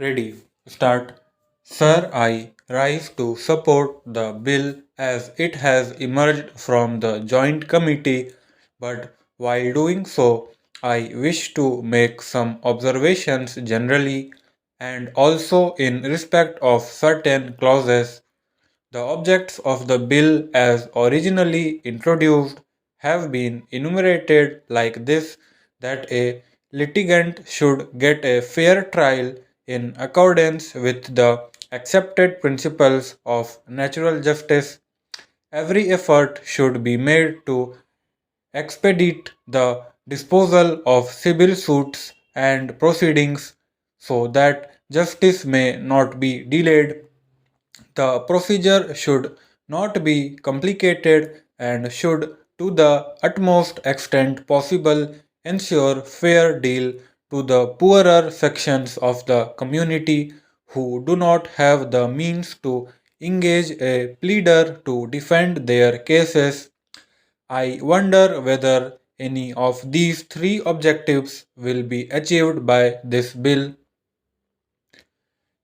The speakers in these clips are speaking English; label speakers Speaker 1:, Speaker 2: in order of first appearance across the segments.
Speaker 1: Ready. Start. Sir, I rise to support the bill as it has emerged from the Joint Committee, but while doing so, I wish to make some observations generally and also in respect of certain clauses. The objects of the bill as originally introduced have been enumerated like this: that a litigant should get a fair trial in accordance with the accepted principles of natural justice. Every effort should be made to expedite the disposal of civil suits and proceedings so that justice may not be delayed. The procedure should not be complicated and should, to the utmost extent possible, ensure fair deal to the poorer sections of the community who do not have the means to engage a pleader to defend their cases. I wonder whether any of these three objectives will be achieved by this bill.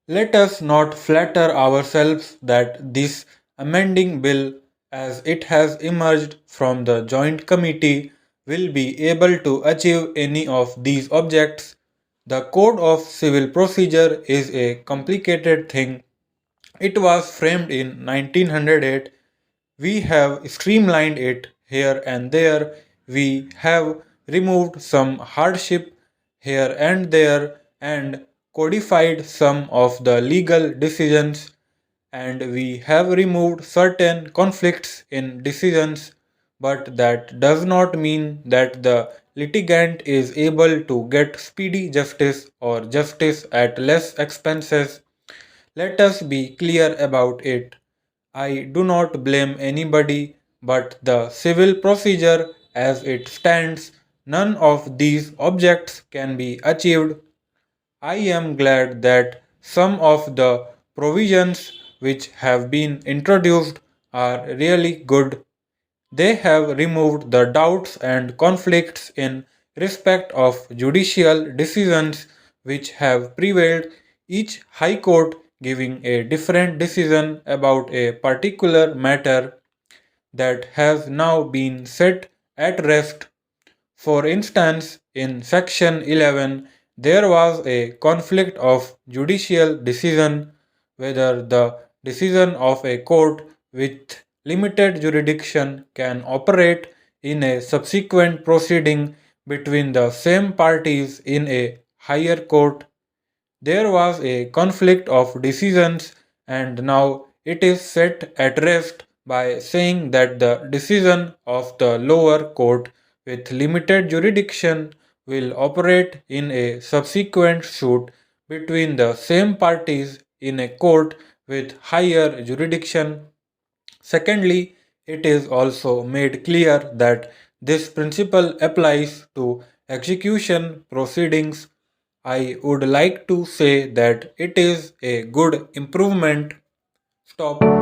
Speaker 1: Let us not flatter ourselves that this amending bill, as it has emerged from the Joint Committee, will be able to achieve any of these objects. The Code of Civil Procedure is a complicated thing. It was framed in 1908. We have streamlined it here and there. We have removed some hardship here and there and codified some of the legal decisions, and we have removed certain conflicts in decisions, but that does not mean that the litigant is able to get speedy justice or justice at less expenses. Let us be clear about it. I do not blame anybody, but the civil procedure as it stands, none of these objects can be achieved. I am glad that some of the provisions which have been introduced are really good. They have removed the doubts and conflicts in respect of judicial decisions which have prevailed, each High Court giving a different decision about a particular matter that has now been set at rest. For instance, in Section 11, there was a conflict of judicial decision whether the decision of a court with limited jurisdiction can operate in a subsequent proceeding between the same parties in a higher court. There was a conflict of decisions, and now it is set at rest by saying that the decision of the lower court with limited jurisdiction will operate in a subsequent suit between the same parties in a court with higher jurisdiction. Secondly, it is also made clear that this principle applies to execution proceedings. I would like to say that it is a good improvement. Stop.